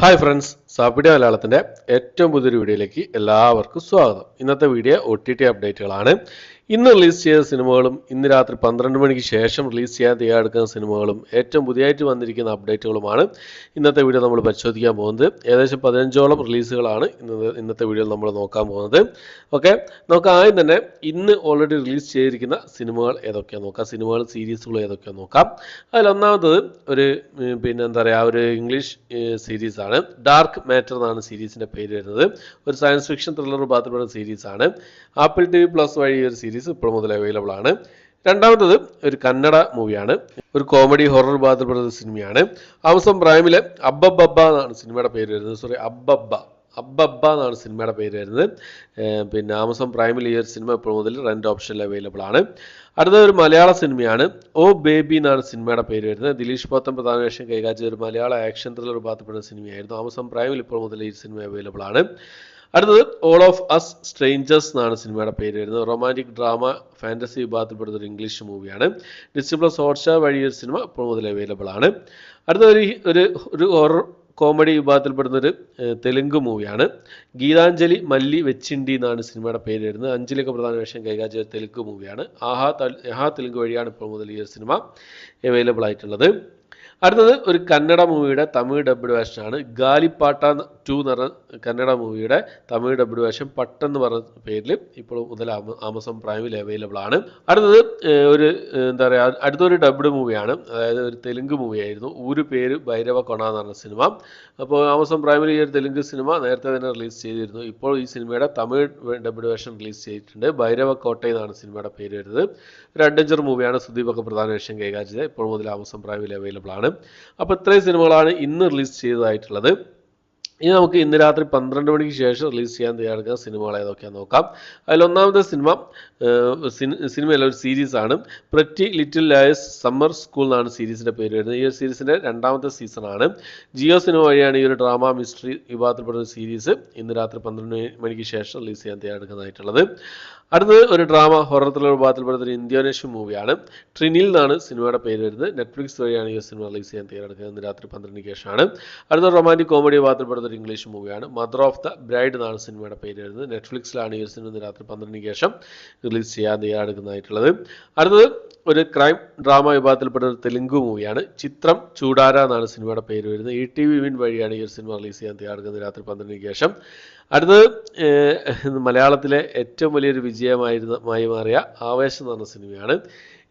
Hi friends, സാപ്പിഡിയ മലയാളത്തിൻ്റെ ഏറ്റവും പുതിയൊരു വീഡിയോയിലേക്ക് എല്ലാവർക്കും സ്വാഗതം. ഇന്നത്തെ വീഡിയോ OTT അപ്ഡേറ്റുകളാണ്. ഇന്ന് റിലീസ് ചെയ്ത സിനിമകളും ഇന്ന് രാത്രി 12 മണിക്ക് ശേഷം റിലീസ് ചെയ്യാൻ തയ്യാറെടുക്കുന്ന സിനിമകളും ഏറ്റവും പുതിയതായിട്ട് വന്നിരിക്കുന്ന അപ്ഡേറ്റുകളുമാണ് ഇന്നത്തെ വീഡിയോ നമ്മൾ പരിശോധിക്കാൻ പോകുന്നത്. ഏകദേശം 15ഓളം റിലീസുകളാണ് ഇന്നത്തെ വീഡിയോയിൽ നമ്മൾ നോക്കാൻ പോകുന്നത്. ഓക്കെ, നമുക്ക് ആദ്യം തന്നെ ഇന്ന് ഓൾറെഡി റിലീസ് ചെയ്തിരിക്കുന്ന സിനിമകൾ ഏതൊക്കെയാണ് നോക്കാം. സിനിമകൾ സീരീസുകൾ ഏതൊക്കെയാണ് നോക്കാം. അതിലൊന്നാമത്തത് ഒരു എന്താ പറയുക, ഒരു ഇംഗ്ലീഷ് സീരീസാണ്. ഡാർക്ക് മാറ്റർ എന്നാണ് സീരീസിൻ്റെ പേര് വരുന്നത്. ഒരു സയൻസ് ഫിക്ഷൻ ത്രില്ലർ ഭാഗത്തുള്ള സീരീസാണ്. ആപ്പിൾ TV പ്ലസ് വഴി ഒരു സീരീസ് ഇപ്പോൾ മുതൽ അവൈലബിൾ ആണ്. രണ്ടാമത്തത് ഒരു കന്നഡ മൂവിയാണ്. ഒരു കോമഡി ഹൊറർ ഭാഗത്തുള്ള സിനിമയാണ്. ആമസോൺ പ്രൈമിലെ അബ്ബബ്ബ എന്നാണ് സിനിമയുടെ പേര് വരുന്നത്. അബ്ബബ്ബ എന്നാണ് സിനിമയുടെ പേര് വരുന്നത്. ആമസോൺ പ്രൈമിൽ ഈ ഒരു സിനിമ ഇപ്പോൾ മുതൽ റെന്റ് ഓപ്ഷനിൽ അവൈലബിൾ ആണ്. അടുത്ത ഒരു മലയാള സിനിമയാണ്. ഓ ബേബി എന്നാണ് സിനിമയുടെ പേര് വരുന്നത്. ദിലീഷ് പോത്തൻ പ്രധാന വേഷം കൈകാര്യം ചെയ്ത ഒരു മലയാള ആക്ഷൻ ത്രില്ലർ ഭാഗത്തുള്ള സിനിമയായിരുന്നു. ആമസോൺ പ്രൈമിൽ ഇപ്പോൾ മുതൽ ഈ സിനിമ അവൈലബിൾ ആണ്. അടുത്തത് ഓൾ ഓഫ് അസ് സ്ട്രേഞ്ചേഴ്സ് എന്നാണ് സിനിമയുടെ പേര് വരുന്നത്. റൊമാൻറ്റിക് ഡ്രാമ ഫാന്റസി വിഭാഗത്തിൽപ്പെടുന്ന ഒരു ഇംഗ്ലീഷ് മൂവിയാണ്. ഡിസ്നി പ്ലസ് ഹോട്ട്സ്റ്റാർ വഴി ഒരു സിനിമ ഇപ്പോൾ മുതൽ അവൈലബിൾ ആണ്. അടുത്ത ഒരു ഹൊറർ കോമഡി വിഭാഗത്തിൽപ്പെടുന്നൊരു തെലുങ്ക് മൂവിയാണ്. ഗീതാഞ്ജലി മല്ലി വെച്ചിണ്ടി എന്നാണ് സിനിമയുടെ പേര് വരുന്നത്. അഞ്ചിലൊക്കെ പ്രധാന വേഷം കൈകാര്യം ചെയ്ത തെലുങ്ക് മൂവിയാണ്. ആഹാ തെലുങ്ക് വഴിയാണ് ഇപ്പോൾ മുതൽ ഈ ഒരു സിനിമ അവൈലബിൾ ആയിട്ടുള്ളത്. അടുത്തത് ഒരു കന്നഡ മൂവിയുടെ തമിഴ് ഡബ്ഡ് വേർഷനാണ്. ഗാലിപ്പാട്ട 2 എന്ന് പറഞ്ഞ കന്നഡ മൂവിയുടെ തമിഴ് ഡബ്ഡ് വേർഷൻ പട്ടെന്ന് പറഞ്ഞ പേരിൽ ഇപ്പോൾ മുതൽ ആമസോൺ പ്രൈമിൽ അവൈലബിൾ ആണ്. അടുത്തത് എന്താ പറയുക, അടുത്തൊരു ഡബ്ഡ് മൂവിയാണ്. അതായത് ഒരു തെലുങ്ക് മൂവിയായിരുന്നു. ഊര് പേര് ഭൈരവ കൊണ എന്ന് പറഞ്ഞ സിനിമ. അപ്പോൾ ആമസോൺ പ്രൈമിൽ ഈ ഒരു തെലുങ്ക് സിനിമ നേരത്തെ തന്നെ റിലീസ് ചെയ്തിരുന്നു. ഇപ്പോൾ ഈ സിനിമയുടെ തമിഴ് ഡബ്ഡ് വേർഷൻ റിലീസ് ചെയ്തിട്ടുണ്ട്. ഭൈരവ കോട്ട എന്നാണ് സിനിമയുടെ പേര് വരുന്നത്. ഒരു അഡ്വഞ്ചർ മൂവിയാണ്. സുദീപൊക്കെ പ്രധാന വേഷം കൈകാര്യം ചെയ്തത്. ഇപ്പോൾ മുതൽ ആമസോൺ പ്രൈമിൽ അവൈലബിൾ ആണ്. അപ്പോൾ ഇത്രയും സിനിമകളാണ് ഇന്ന് റിലീസ് ചെയ്തതായിട്ടുള്ളത്. ഇനി നമുക്ക് ഇന്ന് രാത്രി 12 മണിക്ക് ശേഷം റിലീസ് ചെയ്യാൻ തയ്യാറെടുക്കുന്ന സിനിമകൾ ഏതൊക്കെയാണെന്ന് നോക്കാം. അതിലൊന്നാമത്തെ സിനിമയല്ല, ഒരു സീരീസാണ്. Pretty Little Liars Summer School എന്നാണ് സീരീസിൻ്റെ പേര് വരുന്നത്. ഈ ഒരു സീരീസിൻ്റെ രണ്ടാമത്തെ സീസണാണ്. ജിയോ സിനിമ വഴിയാണ് ഈ ഒരു ഡ്രാമ മിസ്റ്ററി വിഭാഗത്തിൽപ്പെടുന്ന സീരീസ് ഇന്ന് രാത്രി 12 മണിക്ക് ശേഷം റിലീസ് ചെയ്യാൻ തയ്യാറെടുക്കുന്നതായിട്ടുള്ളത്. അടുത്തത് ഒരു ഡ്രാമ ഹൊറർ ത്രില്ലർ വിഭാഗത്തിൽപ്പെടുന്ന ഒരു ഇന്തോനേഷ്യൻ മൂവിയാണ്. ട്രിനിൽ എന്നാണ് സിനിമയുടെ പേര് വരുന്നത്. നെറ്റ്ഫ്ലിക്സ് വഴിയാണ് ഈ സിനിമ റിലീസ് ചെയ്യാൻ തയ്യാറെടുക്കുന്നത്. ഇന്ന് രാത്രി 12 ശേഷമാണ്. അടുത്ത റൊമാൻറ്റിക് കോമഡി വിഭാഗത്തിൽപ്പെടുന്ന ഒരു ഇംഗ്ലീഷ് മൂവിയാണ്. മദർ ഓഫ് ദ ബ്രൈഡ് എന്നാണ് സിനിമയുടെ പേര് വരുന്നത്. നെറ്റ്ഫ്ലിക്സിലാണ് ഈ സിനിമ ഇന്ന് രാത്രി 12 ശേഷം റിലീസ് ചെയ്യാൻ തയ്യാറെടുക്കുന്നതായിട്ടുള്ളത്. അടുത്തത് ഒരു ക്രൈം ഡ്രാമ വിഭാഗത്തിൽപ്പെടുന്ന ഒരു തെലുങ്ക് മൂവിയാണ്. ചിത്രം ചൂടാര എന്നാണ് സിനിമയുടെ പേര് വരുന്നത്. ETV വിൻ വഴിയാണ് ഈ ഒരു സിനിമ റിലീസ് ചെയ്യാൻ തയ്യാറെടുക്കുന്നത് രാത്രി 12 ശേഷം. അടുത്തത് മലയാളത്തിലെ ഏറ്റവും വലിയൊരു വിജയമായി മാറിയ ആവേശം എന്ന് പറഞ്ഞ സിനിമയാണ്.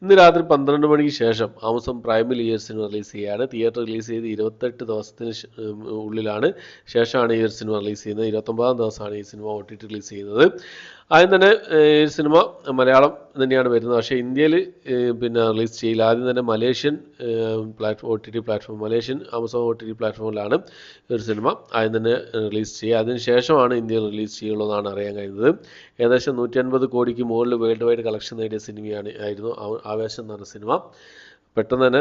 ഇന്ന് രാത്രി 12 മണിക്ക് ശേഷം ആമസോൺ പ്രൈമിൽ ഈ ഒരു സിനിമ റിലീസ് ചെയ്യുകയാണ്. തിയേറ്റർ റിലീസ് ചെയ്ത് 28 ദിവസത്തിന് ഉള്ളിലാണ് ശേഷമാണ് ഈ ഒരു സിനിമ റിലീസ് ചെയ്യുന്നത്. 29-ാം ദിവസമാണ് ഈ സിനിമ OTT റിലീസ് ചെയ്യുന്നത്. ആദ്യം തന്നെ ഈ സിനിമ മലയാളം തന്നെയാണ് വരുന്നത്. പക്ഷേ ഇന്ത്യയിൽ റിലീസ് ചെയ്യില്ല. ആദ്യം തന്നെ Malaysian OTT platform, Malaysian Amazon OTT പ്ലാറ്റ്ഫോമിലാണ് ഒരു സിനിമ ആദ്യം തന്നെ റിലീസ് ചെയ്യുക. അതിനുശേഷമാണ് ഇന്ത്യയിൽ റിലീസ് ചെയ്യുള്ളൂ എന്നാണ് അറിയാൻ കഴിയുന്നത്. ഏകദേശം 150 കോടിക്ക് മുകളിൽ വേൾഡ് വൈഡ് കളക്ഷൻ നേടിയ സിനിമയായിരുന്നു ആവേശം എന്ന് പറഞ്ഞ സിനിമ. പെട്ടെന്ന് തന്നെ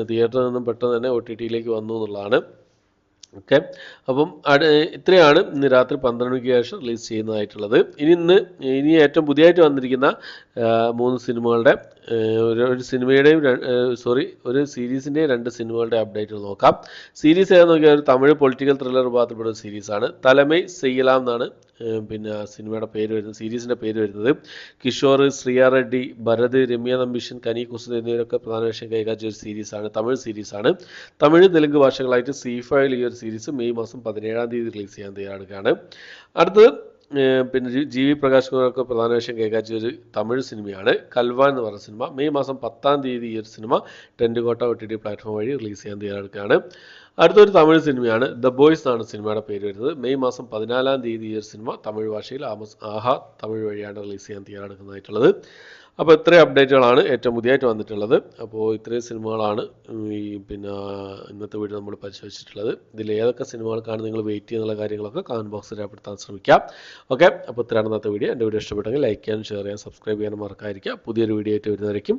തിയേറ്ററിൽ നിന്നും പെട്ടെന്ന് തന്നെ OTTയിലേക്ക് വന്നു എന്നുള്ളതാണ്. ഓക്കെ, അപ്പം ഇത്രയാണ് ഇന്ന് രാത്രി 12 മണിക്ക് ശേഷം റിലീസ് ചെയ്യുന്നതായിട്ടുള്ളത്. ഇനി ഏറ്റവും പുതിയതായിട്ട് വന്നിരിക്കുന്ന 3 സിനിമകളുടെ ഒരു സീരീസിൻ്റെയും 2 സിനിമകളുടെ അപ്ഡേറ്റുകൾ നോക്കാം. സീരീസ് ഏതാണെന്ന് നോക്കിയാൽ ഒരു തമിഴ് പൊളിറ്റിക്കൽ ത്രില്ലർ വിഭാഗത്തിൽപ്പെടുന്ന സീരീസാണ്. തലമൈ ചെയ്യലാം എന്നാണ് സിനിമയുടെ പേര് വരുന്നത്, സീരീസിൻ്റെ പേര് വരുന്നത്. കിഷോർ, ശ്രിയ റെഡ്ഡി, ഭരത്, രമ്യ നമ്പീശൻ, കനി കുസുദ് എന്നിവരൊക്കെ പ്രധാന വേഷം കൈകാര്യം ചെയ്ത സീരീസാണ്. തമിഴ് സീരീസാണ്. തമിഴ് തെലുങ്ക് ഭാഷകളായിട്ട് സി5 ഈ ഒരു സീരീസ് മെയ് മാസം 17-ാം തീയതി റിലീസ് ചെയ്യാൻ തയ്യാറെടുക്കുകയാണ്. അടുത്തത് GV പ്രകാശ് കുമാറൊക്കെ പ്രധാന വേഷം കൈകാര്യം ചെയ്ത ഒരു തമിഴ് സിനിമയാണ് കൽവാൻ എന്ന് പറഞ്ഞ സിനിമ. മെയ് മാസം 10-ാം തീയതി ഈ ഒരു സിനിമ ടെൻറ്റുകോട്ട OTT പ്ലാറ്റ്ഫോം വഴി റിലീസ് ചെയ്യാൻ തയ്യാറെടുക്കുകയാണ്. അടുത്തൊരു തമിഴ് സിനിമയാണ് ദ ബോയ്സ് എന്നാണ് സിനിമയുടെ പേര് വരുന്നത്. മെയ് മാസം 14-ാം തീയതി ഈ ഒരു സിനിമ തമിഴ് ഭാഷയിൽ ആഹാ തമിഴ് വഴിയാണ് റിലീസ് ചെയ്യാൻ തയ്യാറെടുക്കുന്നതായിട്ടുള്ളത്. അപ്പോൾ ഇത്രയും അപ്ഡേറ്റുകളാണ് ഏറ്റവും പുതിയതായിട്ട് വന്നിട്ടുള്ളത്. അപ്പോൾ ഇത്രയും സിനിമകളാണ് ഇന്നത്തെ വീഡിയോ നമ്മൾ പരിശോധിച്ചിട്ടുള്ളത്. ഇതിൽ ഏതൊക്കെ സിനിമകൾക്കാണ് നിങ്ങൾ വെയിറ്റ് ചെയ്യുന്നുള്ള കാര്യങ്ങളൊക്കെ കമൻറ്റ് ബോക്സിൽ രേഖപ്പെടുത്താൻ ശ്രമിക്കാം. ഓക്കെ, അപ്പോൾ ഇത്രയാണ് ഇന്നത്തെ വീഡിയോ. എൻ്റെ വീഡിയോ ഇഷ്ടപ്പെട്ടെങ്കിൽ ലൈക്ക് ചെയ്യാനും ഷെയർ ചെയ്യാനും സബ്സ്ക്രൈബ് ചെയ്യാനും മറക്കാതിരിക്കുക. പുതിയൊരു വീഡിയോ ആയിട്ട് വരുന്നതായിരിക്കും.